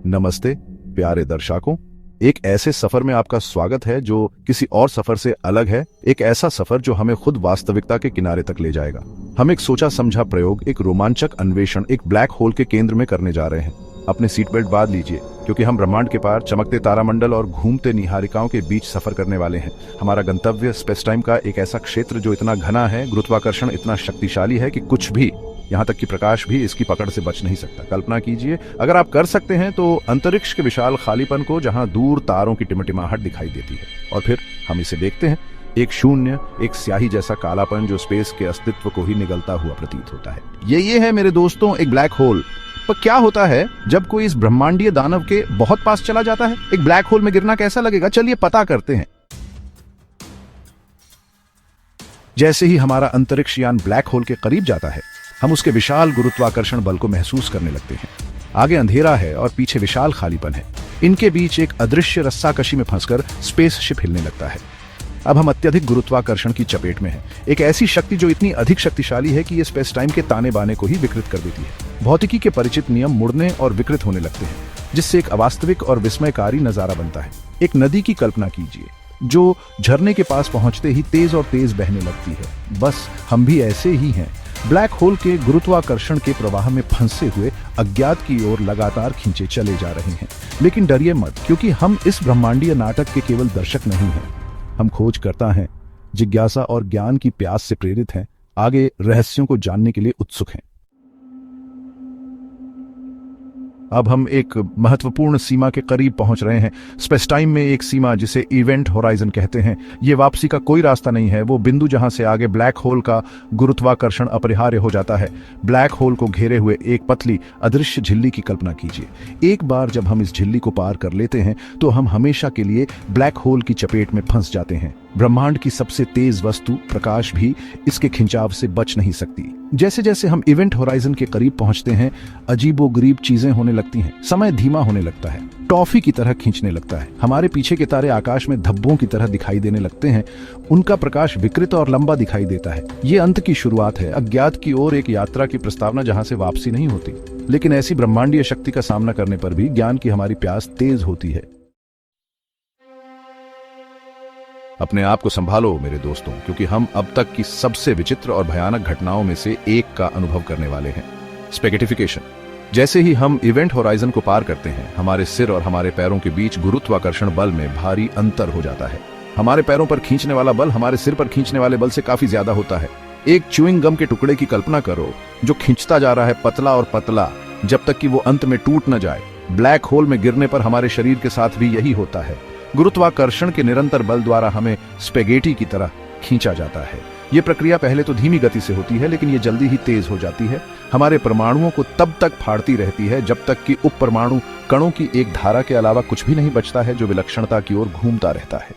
नमस्ते प्यारे दर्शकों, एक ऐसे सफर में आपका स्वागत है जो किसी और सफर से अलग है। एक ऐसा सफर जो हमें खुद वास्तविकता के किनारे तक ले जाएगा। हम एक सोचा समझा प्रयोग, एक रोमांचक अन्वेषण एक ब्लैक होल के केंद्र में करने जा रहे हैं। अपने सीट बेल्ट बांध लीजिए, क्योंकि हम ब्रह्मांड के पार चमकते तारामंडल और घूमते निहारिकाओं के बीच सफर करने वाले हैं। हमारा गंतव्य स्पेस टाइम का एक ऐसा क्षेत्र जो इतना घना है, गुरुत्वाकर्षण इतना शक्तिशाली है कि कुछ भी, यहाँ तक कि प्रकाश भी इसकी पकड़ से बच नहीं सकता। कल्पना कीजिए, अगर आप कर सकते हैं तो अंतरिक्ष के विशाल खालीपन को, जहां दूर तारों की टिमटिमाहट दिखाई देती है, और फिर हम इसे देखते हैं, एक शून्य, एक स्याही जैसा कालापन जो स्पेस के अस्तित्व को ही निगलता हुआ प्रतीत होता है। ये है मेरे दोस्तों एक ब्लैक होल। पर क्या होता है जब कोई इस ब्रह्मांडीय दानव के बहुत पास चला जाता है? एक ब्लैक होल में गिरना कैसा लगेगा, चलिए पता करते हैं। जैसे ही हमारा अंतरिक्ष यान ब्लैक होल के करीब जाता है, हम उसके विशाल गुरुत्वाकर्षण बल को महसूस करने लगते हैं। आगे अंधेरा है और पीछे विशाल खालीपन है। इनके बीच एक अदृश्य रस्साकशी में फंसकर स्पेसशिप हिलने लगता है। अब हम अत्यधिक गुरुत्वाकर्षण की चपेट में हैं। एक ऐसी शक्ति जो इतनी अधिक शक्तिशाली है कि ये स्पेस टाइम के ताने बाने को ही विकृत कर देती है। भौतिकी के परिचित नियम मुड़ने और विकृत होने लगते हैं, जिससे एक अवास्तविक और विस्मयकारी नजारा बनता है। एक नदी की कल्पना कीजिए जो झरने के पास पहुंचते ही तेज और तेज बहने लगती है। बस हम भी ऐसे ही हैं, ब्लैक होल के गुरुत्वाकर्षण के प्रवाह में फंसे हुए अज्ञात की ओर लगातार खींचे चले जा रहे हैं। लेकिन डरिए मत, क्योंकि हम इस ब्रह्मांडीय नाटक के केवल दर्शक नहीं हैं। हम खोजकर्ता हैं, जिज्ञासा और ज्ञान की प्यास से प्रेरित हैं, आगे रहस्यों को जानने के लिए उत्सुक हैं। अब हम एक महत्वपूर्ण सीमा के करीब पहुंच रहे हैं। स्पेस टाइम में एक सीमा जिसे इवेंट होराइजन कहते हैं। ये वापसी का कोई रास्ता नहीं है, वो बिंदु जहां से आगे ब्लैक होल का गुरुत्वाकर्षण अपरिहार्य हो जाता है। ब्लैक होल को घेरे हुए एक पतली अदृश्य झिल्ली की कल्पना कीजिए। एक बार जब हम इस झिल्ली को पार कर लेते हैं तो हम हमेशा के लिए ब्लैक होल की चपेट में फंस जाते हैं। ब्रह्मांड की सबसे तेज वस्तु प्रकाश भी इसके खिंचाव से बच नहीं सकती। जैसे जैसे हम इवेंट होराइजन के करीब पहुंचते हैं, अजीबोगरीब चीजें होने लगती हैं। समय धीमा होने लगता है, टॉफी की तरह खींचने लगता है। हमारे पीछे के तारे आकाश में धब्बों की तरह दिखाई देने लगते हैं। उनका प्रकाश विकृत और लंबा दिखाई देता है। ये अंत की शुरुआत है, अज्ञात की ओर एक यात्रा की प्रस्तावना जहां से वापसी नहीं होती। लेकिन ऐसी ब्रह्मांडीय शक्ति का सामना करने पर भी ज्ञान की हमारी प्यास तेज होती है। अपने आप को संभालो मेरे दोस्तों, क्योंकि हम अब तक की सबसे विचित्र और भयानक घटनाओं में से एक का अनुभव करने वाले हैं, स्पेगेटिफिकेशन। जैसे ही हम इवेंट होराइजन को पार करते हैं, हमारे सिर और हमारे पैरों के बीच गुरुत्वाकर्षण बल में भारी अंतर हो जाता है। हमारे पैरों पर खींचने वाला बल हमारे सिर पर खींचने वाले बल से काफी ज्यादा होता है। एक च्युइंग गम के टुकड़े की कल्पना करो जो खींचता जा रहा है, पतला और पतला, जब तक कि वो अंत में टूट न जाए। ब्लैक होल में गिरने पर हमारे शरीर के साथ भी यही होता है। गुरुत्वाकर्षण के निरंतर बल द्वारा हमें स्पेगेटी की तरह खींचा जाता है। ये प्रक्रिया पहले तो धीमी गति से होती है, लेकिन ये जल्दी ही तेज हो जाती है। हमारे परमाणुओं को तब तक फाड़ती रहती है जब तक कि उप परमाणु कणों की एक धारा के अलावा कुछ भी नहीं बचता है, जो विलक्षणता की ओर घूमता रहता है।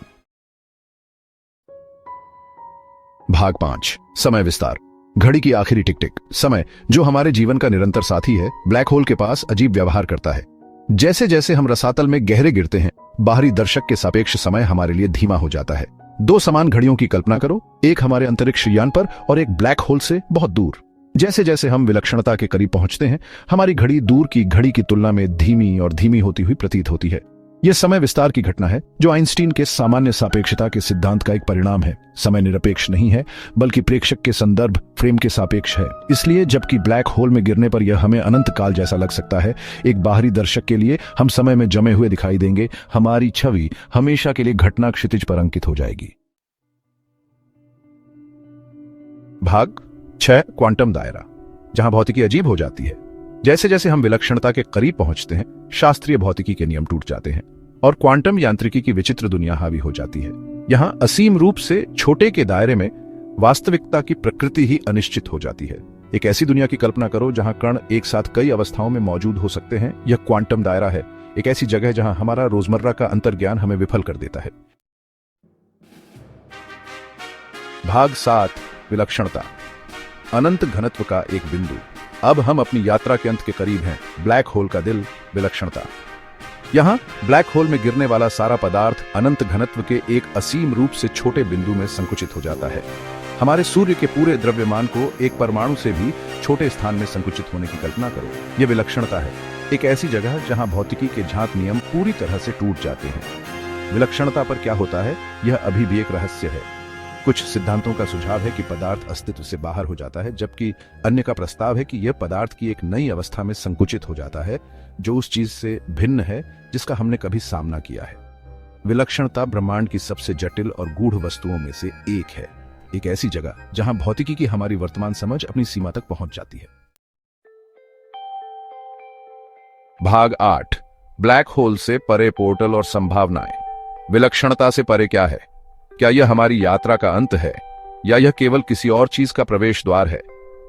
भाग 5, समय विस्तार। घड़ी की आखिरी टिक टिक। समय, जो हमारे जीवन का निरंतर साथी है, ब्लैक होल के पास अजीब व्यवहार करता है। जैसे जैसे हम रसातल में गहरे गिरते हैं, बाहरी दर्शक के सापेक्ष समय हमारे लिए धीमा हो जाता है। दो समान घड़ियों की कल्पना करो, एक हमारे अंतरिक्ष यान पर और एक ब्लैक होल से बहुत दूर। जैसे जैसे हम विलक्षणता के करीब पहुंचते हैं, हमारी घड़ी दूर की घड़ी की तुलना में धीमी और धीमी होती हुई प्रतीत होती है। यह समय विस्तार की घटना है, जो आइंस्टीन के सामान्य सापेक्षता के सिद्धांत का एक परिणाम है। समय निरपेक्ष नहीं है, बल्कि प्रेक्षक के संदर्भ फ्रेम के सापेक्ष है। इसलिए जबकि ब्लैक होल में गिरने पर यह हमें अनंत काल जैसा लग सकता है, एक बाहरी दर्शक के लिए हम समय में जमे हुए दिखाई देंगे। हमारी छवि हमेशा के लिए घटना क्षितिज पर अंकित हो जाएगी। भाग 6, क्वांटम दायरा, जहां भौतिकी अजीब हो जाती है। जैसे जैसे हम विलक्षणता के करीब पहुंचते हैं, शास्त्रीय भौतिकी के नियम टूट जाते हैं और क्वांटम यांत्रिकी की विचित्र दुनिया हावी हो जाती है। यहां असीम रूप से छोटे के दायरे में वास्तविकता की प्रकृति ही अनिश्चित हो जाती है। एक ऐसी दुनिया की कल्पना करो जहां कण एक साथ कई अवस्थाओं में मौजूद हो सकते हैं। यह क्वांटम दायरा है, एक ऐसी जगह जहां हमारा रोजमर्रा का अंतर्ज्ञान हमें विफल कर देता है। भाग 7, विलक्षणता, अनंत घनत्व का एक बिंदु। अब हम अपनी यात्रा के अंत के करीब हैं। ब्लैक होल का दिल, विलक्षणता। यहां ब्लैक होल में गिरने वाला सारा पदार्थ अनंत घनत्व के एक असीम रूप से छोटे बिंदु में संकुचित हो जाता है। हमारे सूर्य के पूरे द्रव्यमान को एक परमाणु से भी छोटे स्थान में संकुचित होने की कल्पना करो। यह विलक्षणता है, एक ऐसी जगह जहां भौतिकी के ज्ञात नियम पूरी तरह से टूट जाते हैं। विलक्षणता पर क्या होता है, यह अभी भी एक रहस्य है। कुछ सिद्धांतों का सुझाव है कि पदार्थ अस्तित्व से बाहर हो जाता है, जबकि अन्य का प्रस्ताव है कि यह पदार्थ की एक नई अवस्था में संकुचित हो जाता है, जो उस चीज से भिन्न है जिसका हमने कभी सामना किया है। विलक्षणता ब्रह्मांड की सबसे जटिल और गूढ़ वस्तुओं में से एक है, एक ऐसी जगह जहां भौतिकी की हमारी वर्तमान समझ अपनी सीमा तक पहुंच जाती है। भाग 8, ब्लैक होल से परे पोर्टल और संभावनाएं। विलक्षणता से परे क्या है? क्या यह हमारी यात्रा का अंत है या यह केवल किसी और चीज का प्रवेश द्वार है?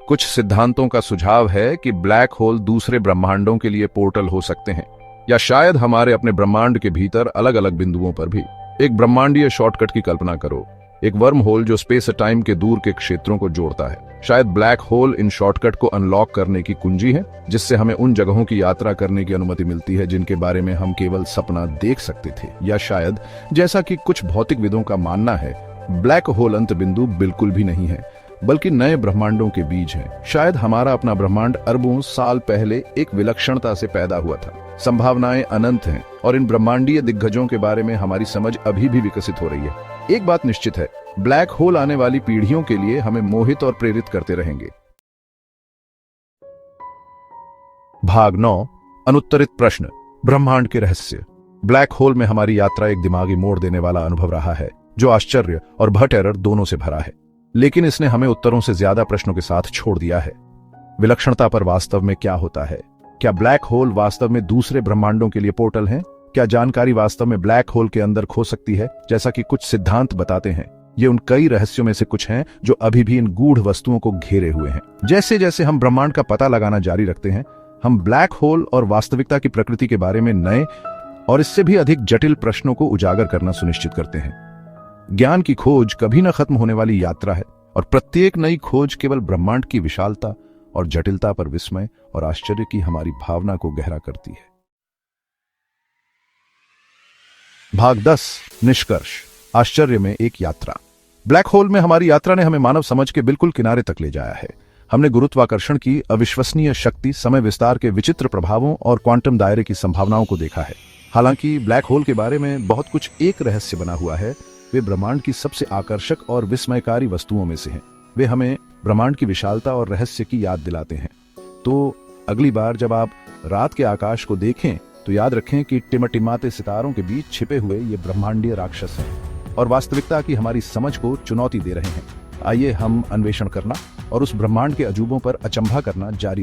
कुछ सिद्धांतों का सुझाव है कि ब्लैक होल दूसरे ब्रह्मांडों के लिए पोर्टल हो सकते हैं, या शायद हमारे अपने ब्रह्मांड के भीतर अलग अलग बिंदुओं पर भी। एक ब्रह्मांडीय शॉर्टकट की कल्पना करो, एक वर्म होल जो स्पेस टाइम के दूर के क्षेत्रों को जोड़ता है। शायद ब्लैक होल इन शॉर्टकट को अनलॉक करने की कुंजी है, जिससे हमें उन जगहों की यात्रा करने की अनुमति मिलती है जिनके बारे में हम केवल सपना देख सकते थे। या शायद, जैसा कि कुछ भौतिकविदों का मानना है, ब्लैक होल अंत बिंदु बिल्कुल भी नहीं है, बल्कि नए ब्रह्मांडों के बीज हैं। शायद हमारा अपना ब्रह्मांड अरबों साल पहले एक विलक्षणता से पैदा हुआ था। संभावनाएं अनंत हैं और इन ब्रह्मांडीय दिग्गजों के बारे में हमारी समझ अभी भी विकसित हो रही है। एक बात निश्चित है, ब्लैक होल आने वाली पीढ़ियों के लिए हमें मोहित और प्रेरित करते रहेंगे। भाग 9, अनुत्तरित प्रश्न, ब्रह्मांड के रहस्य। ब्लैक होल में हमारी यात्रा एक दिमागी मोड़ देने वाला अनुभव रहा है, जो आश्चर्य और भट एरर दोनों से भरा है, लेकिन इसने हमें उत्तरों से ज्यादा प्रश्नों के साथ छोड़ दिया है। विलक्षणता पर वास्तव में क्या होता है? क्या ब्लैक होल वास्तव में दूसरे ब्रह्मांडों के लिए पोर्टल हैं? क्या जानकारी वास्तव में ब्लैक होल के अंदर खो सकती है, जैसा कि कुछ सिद्धांत बताते हैं? ये उन कई रहस्यों में से कुछ हैं जो अभी भी इन गूढ़ वस्तुओं को घेरे हुए हैं। जैसे जैसे हम ब्रह्मांड का पता लगाना जारी रखते हैं, हम ब्लैक होल और वास्तविकता की प्रकृति के बारे में नए और इससे भी अधिक जटिल प्रश्नों को उजागर करना सुनिश्चित करते हैं। ज्ञान की खोज कभी न खत्म होने वाली यात्रा है, और प्रत्येक नई खोज केवल ब्रह्मांड की विशालता और जटिलता पर विस्मय और आश्चर्य की हमारी भावना को गहरा करती है। भाग 10, निष्कर्ष, आश्चर्य में एक यात्रा। ब्लैक होल में हमारी यात्रा ने हमें मानव समझ के बिल्कुल किनारे तक ले जाया है। हमने गुरुत्वाकर्षण की अविश्वसनीय शक्ति, समय विस्तार के विचित्र प्रभावों और क्वांटम दायरे की संभावनाओं को देखा है। हालांकि ब्लैक होल के बारे में बहुत कुछ एक रहस्य बना हुआ है, वे ब्रह्मांड की सबसे आकर्षक और विस्मयकारी वस्तुओं में से हैं। वे हमें ब्रह्मांड की विशालता और रहस्य की याद दिलाते हैं। तो अगली बार जब आप रात के आकाश को देखें, तो याद रखें कि टिमटिमाते सितारों के बीच छिपे हुए ये ब्रह्मांडीय राक्षस हैं और वास्तविकता की हमारी समझ को चुनौती दे रहे हैं। आइए हम अन्वेषण करना और उस ब्रह्मांड के अजूबों पर अचंभा करना जारी